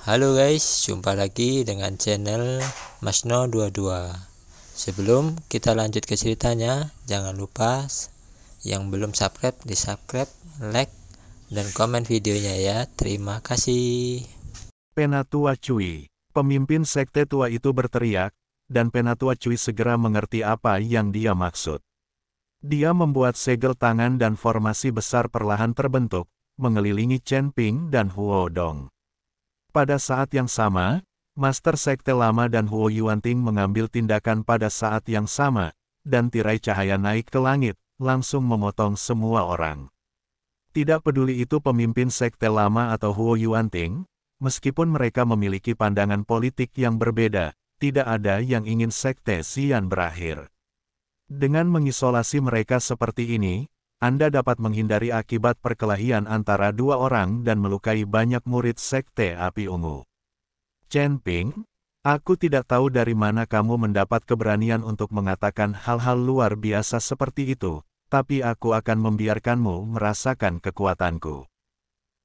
Halo guys, jumpa lagi dengan channel Masno22. Sebelum kita lanjut ke ceritanya, jangan lupa yang belum subscribe di subscribe, like, dan komen videonya ya. Terima kasih. Penatua Cui. Pemimpin sekte tua itu berteriak, dan Penatua Cui segera mengerti apa yang dia maksud. Dia membuat segel tangan dan formasi besar perlahan terbentuk, mengelilingi Chen Ping dan Huo Dong. Pada saat yang sama, Master Sekte Lama dan Huo Yuanting mengambil tindakan pada saat yang sama, dan tirai cahaya naik ke langit, langsung memotong semua orang. Tidak peduli itu pemimpin Sekte Lama atau Huo Yuanting, meskipun mereka memiliki pandangan politik yang berbeda, tidak ada yang ingin Sekte Xian berakhir. Dengan mengisolasi mereka seperti ini, Anda dapat menghindari akibat perkelahian antara dua orang dan melukai banyak murid Sekte Api Ungu. Chen Ping, aku tidak tahu dari mana kamu mendapat keberanian untuk mengatakan hal-hal luar biasa seperti itu, tapi aku akan membiarkanmu merasakan kekuatanku.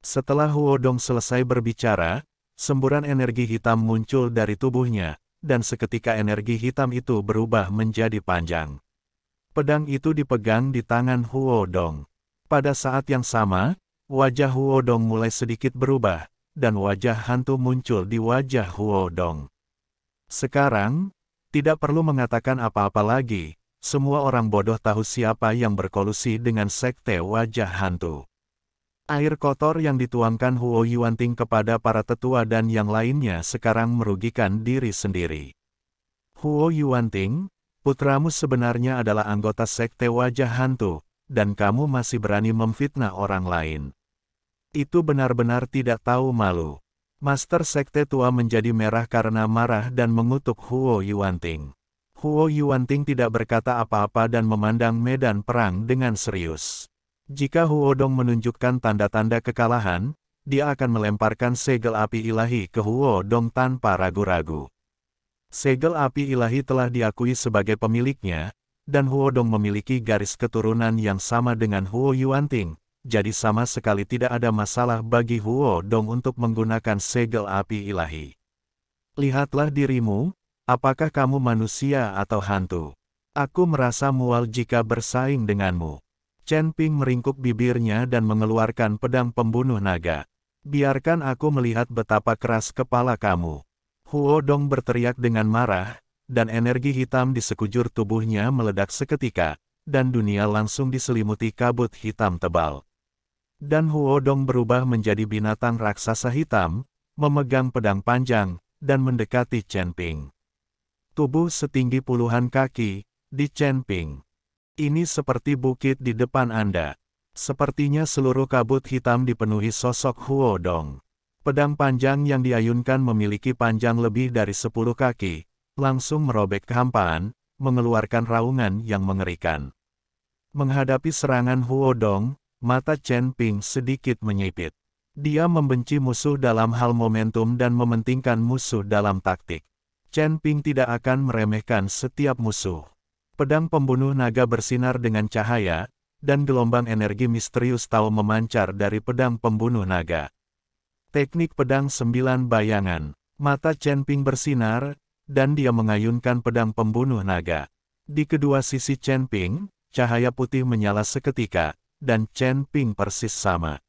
Setelah Huo Dong selesai berbicara, semburan energi hitam muncul dari tubuhnya, dan seketika energi hitam itu berubah menjadi panjang. Pedang itu dipegang di tangan Huo Dong. Pada saat yang sama, wajah Huo Dong mulai sedikit berubah, dan wajah hantu muncul di wajah Huo Dong. Sekarang, tidak perlu mengatakan apa-apa lagi, semua orang bodoh tahu siapa yang berkolusi dengan sekte wajah hantu. Air kotor yang dituangkan Huo Yuanting kepada para tetua dan yang lainnya sekarang merugikan diri sendiri. Huo Yuanting, putramu sebenarnya adalah anggota sekte wajah hantu, dan kamu masih berani memfitnah orang lain. Itu benar-benar tidak tahu malu. Master sekte tua menjadi merah karena marah dan mengutuk Huo Yuanting. Huo Yuanting tidak berkata apa-apa dan memandang medan perang dengan serius. Jika Huo Dong menunjukkan tanda-tanda kekalahan, dia akan melemparkan segel api ilahi ke Huo Dong tanpa ragu-ragu. Segel api ilahi telah diakui sebagai pemiliknya, dan Huo Dong memiliki garis keturunan yang sama dengan Huo Yuanting, jadi sama sekali tidak ada masalah bagi Huo Dong untuk menggunakan segel api ilahi. Lihatlah dirimu, apakah kamu manusia atau hantu? Aku merasa mual jika bersaing denganmu. Chen Ping meringkuk bibirnya dan mengeluarkan pedang pembunuh naga. Biarkan aku melihat betapa keras kepala kamu. Huo Dong berteriak dengan marah, dan energi hitam di sekujur tubuhnya meledak seketika, dan dunia langsung diselimuti kabut hitam tebal. Dan Huo Dong berubah menjadi binatang raksasa hitam, memegang pedang panjang, dan mendekati Chen Ping. Tubuh setinggi puluhan kaki, di Chen Ping. Ini seperti bukit di depan Anda. Sepertinya seluruh kabut hitam dipenuhi sosok Huo Dong. Pedang panjang yang diayunkan memiliki panjang lebih dari 10 kaki, langsung merobek kehampaan, mengeluarkan raungan yang mengerikan. Menghadapi serangan Huo Dong, mata Chen Ping sedikit menyipit. Dia membenci musuh dalam hal momentum dan mementingkan musuh dalam taktik. Chen Ping tidak akan meremehkan setiap musuh. Pedang pembunuh naga bersinar dengan cahaya, dan gelombang energi misterius tahu memancar dari pedang pembunuh naga. Teknik pedang 9 bayangan. Mata Chen Ping bersinar, dan dia mengayunkan pedang pembunuh naga. Di kedua sisi Chen Ping, cahaya putih menyala seketika, dan Chen Ping persis sama.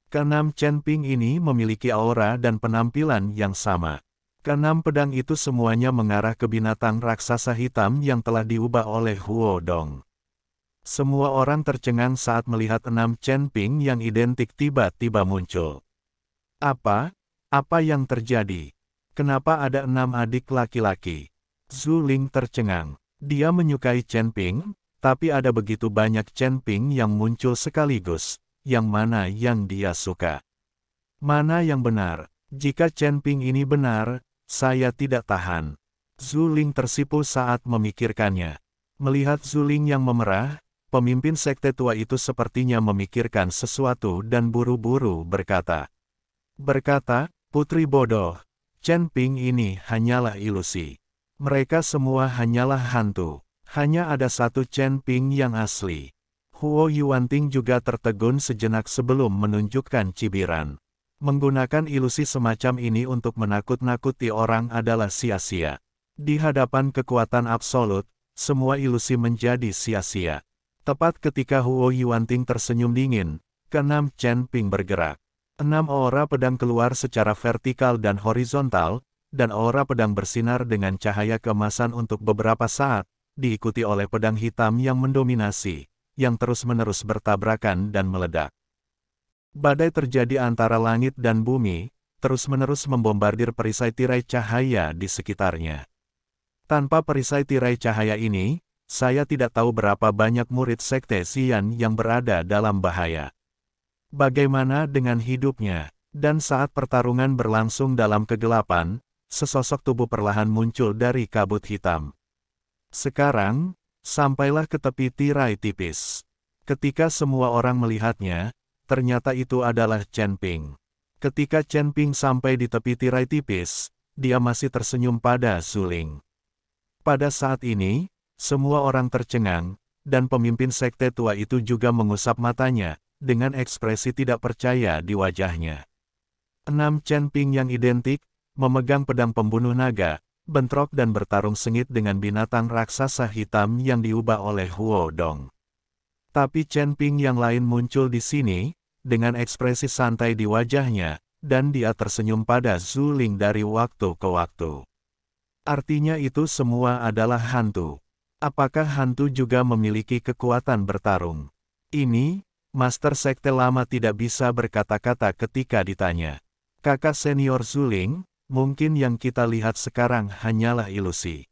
Keenam Chen Ping ini memiliki aura dan penampilan yang sama. Keenam pedang itu semuanya mengarah ke binatang raksasa hitam yang telah diubah oleh Huo Dong. Semua orang tercengang saat melihat 6 Chen Ping yang identik tiba-tiba muncul. Apa yang terjadi? Kenapa ada 6 adik laki-laki? Zhu Ling tercengang. Dia menyukai Chen Ping, tapi ada begitu banyak Chen Ping yang muncul sekaligus. Yang mana yang dia suka? Mana yang benar? Jika Chen Ping ini benar, saya tidak tahan. Zhu Ling tersipu saat memikirkannya. Melihat Zhu Ling yang memerah, pemimpin sekte tua itu sepertinya memikirkan sesuatu dan buru-buru berkata, "Putri bodoh, Chen Ping ini hanyalah ilusi. Mereka semua hanyalah hantu. Hanya ada satu Chen Ping yang asli." Huo Yuanting juga tertegun sejenak sebelum menunjukkan cibiran. Menggunakan ilusi semacam ini untuk menakut-nakuti orang adalah sia-sia. Di hadapan kekuatan absolut, semua ilusi menjadi sia-sia. Tepat ketika Huo Yuanting tersenyum dingin, keenam Chen Ping bergerak. 6 aura pedang keluar secara vertikal dan horizontal, dan aura pedang bersinar dengan cahaya keemasan untuk beberapa saat, diikuti oleh pedang hitam yang mendominasi, yang terus-menerus bertabrakan dan meledak. Badai terjadi antara langit dan bumi, terus-menerus membombardir perisai tirai cahaya di sekitarnya. Tanpa perisai tirai cahaya ini, saya tidak tahu berapa banyak murid Sekte Xian yang berada dalam bahaya. Bagaimana dengan hidupnya? Dan saat pertarungan berlangsung dalam kegelapan, sesosok tubuh perlahan muncul dari kabut hitam. Sekarang, sampailah ke tepi tirai tipis. Ketika semua orang melihatnya, ternyata itu adalah Chen Ping. Ketika Chen Ping sampai di tepi tirai tipis, dia masih tersenyum pada Zuling. Pada saat ini, semua orang tercengang, dan pemimpin sekte tua itu juga mengusap matanya, dengan ekspresi tidak percaya di wajahnya. 6 Chen Ping yang identik, memegang pedang pembunuh naga, bentrok dan bertarung sengit dengan binatang raksasa hitam yang diubah oleh Huo Dong. Tapi Chen Ping yang lain muncul di sini, dengan ekspresi santai di wajahnya, dan dia tersenyum pada Zuling dari waktu ke waktu. Artinya itu semua adalah hantu. Apakah hantu juga memiliki kekuatan bertarung? Ini, Master Sekte Lama tidak bisa berkata-kata ketika ditanya. Kakak senior Zuling, mungkin yang kita lihat sekarang hanyalah ilusi.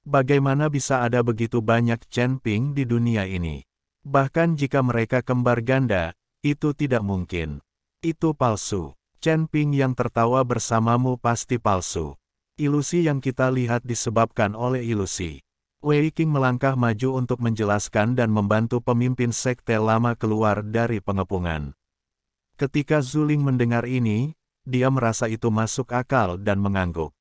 Bagaimana bisa ada begitu banyak Chen Ping di dunia ini? Bahkan jika mereka kembar ganda, itu tidak mungkin. Itu palsu. Chen Ping yang tertawa bersamamu pasti palsu. Ilusi yang kita lihat disebabkan oleh ilusi. Wei Qing melangkah maju untuk menjelaskan dan membantu pemimpin sekte lama keluar dari pengepungan. Ketika Zuling mendengar ini, dia merasa itu masuk akal dan mengangguk.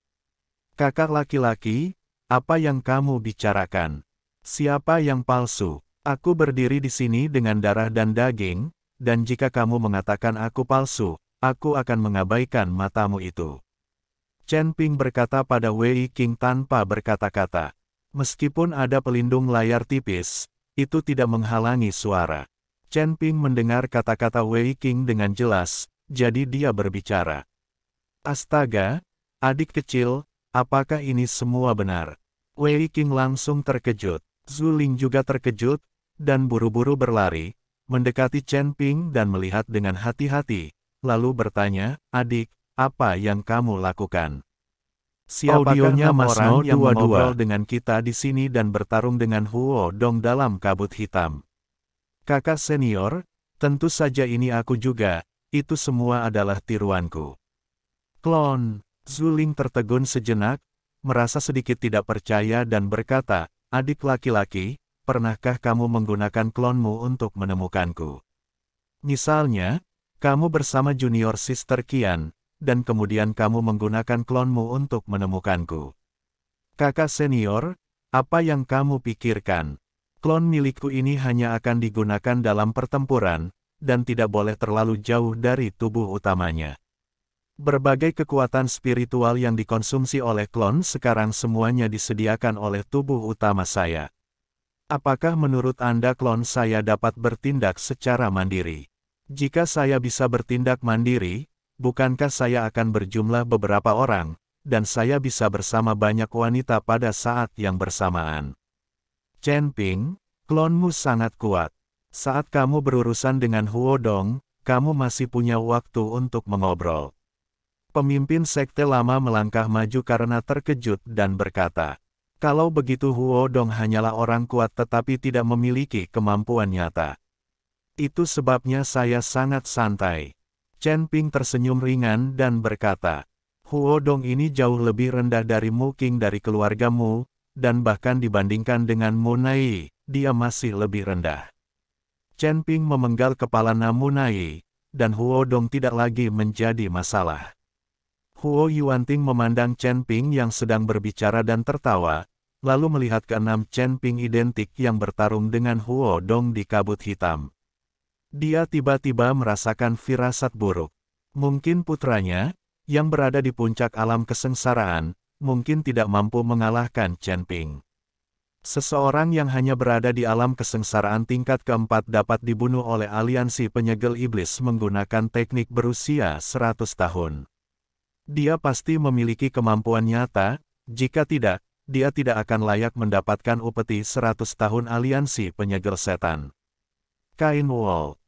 Kakak laki-laki, apa yang kamu bicarakan? Siapa yang palsu? Aku berdiri di sini dengan darah dan daging, dan jika kamu mengatakan aku palsu, aku akan mengabaikan matamu itu. Chen Ping berkata pada Wei Qing tanpa berkata-kata. Meskipun ada pelindung layar tipis, itu tidak menghalangi suara. Chen Ping mendengar kata-kata Wei Qing dengan jelas, jadi dia berbicara. Astaga, adik kecil, apakah ini semua benar? Wei Qing langsung terkejut. Zuling juga terkejut, dan buru-buru berlari, mendekati Chen Ping dan melihat dengan hati-hati, lalu bertanya, adik, apa yang kamu lakukan? Siapakah Audionya 6 Mas orang No yang 22. mengobrol dengan kita di sini dan bertarung dengan Huo Dong dalam kabut hitam? Kakak senior, tentu saja ini aku juga, itu semua adalah tiruanku. Klon, Zuling tertegun sejenak, merasa sedikit tidak percaya dan berkata, adik laki-laki, pernahkah kamu menggunakan klonmu untuk menemukanku? Misalnya, kamu bersama junior sister Qian, dan kemudian kamu menggunakan klonmu untuk menemukanku. Kakak senior, apa yang kamu pikirkan? Klon milikku ini hanya akan digunakan dalam pertempuran, dan tidak boleh terlalu jauh dari tubuh utamanya. Berbagai kekuatan spiritual yang dikonsumsi oleh klon sekarang semuanya disediakan oleh tubuh utama saya. Apakah menurut Anda klon saya dapat bertindak secara mandiri? Jika saya bisa bertindak mandiri, bukankah saya akan berjumlah beberapa orang, dan saya bisa bersama banyak wanita pada saat yang bersamaan? Chen Ping, klonmu sangat kuat. Saat kamu berurusan dengan Huo Dong, kamu masih punya waktu untuk mengobrol. Pemimpin sekte lama melangkah maju karena terkejut dan berkata, kalau begitu Huo Dong hanyalah orang kuat tetapi tidak memiliki kemampuan nyata. Itu sebabnya saya sangat santai. Chen Ping tersenyum ringan dan berkata, Huo Dong ini jauh lebih rendah dari Mu Qing dari keluargamu, dan bahkan dibandingkan dengan Mu Nai, dia masih lebih rendah. Chen Ping memenggal kepala Mu Nai, dan Huo Dong tidak lagi menjadi masalah. Huo Yuanting memandang Chen Ping yang sedang berbicara dan tertawa, lalu melihat keenam Chen Ping identik yang bertarung dengan Huo Dong di kabut hitam. Dia tiba-tiba merasakan firasat buruk. Mungkin putranya, yang berada di puncak alam kesengsaraan, mungkin tidak mampu mengalahkan Chen Ping. Seseorang yang hanya berada di alam kesengsaraan tingkat keempat dapat dibunuh oleh aliansi penyegel iblis menggunakan teknik berusia 100 tahun. Dia pasti memiliki kemampuan nyata, jika tidak, dia tidak akan layak mendapatkan upeti 100 tahun aliansi penyegel setan. Kain Wall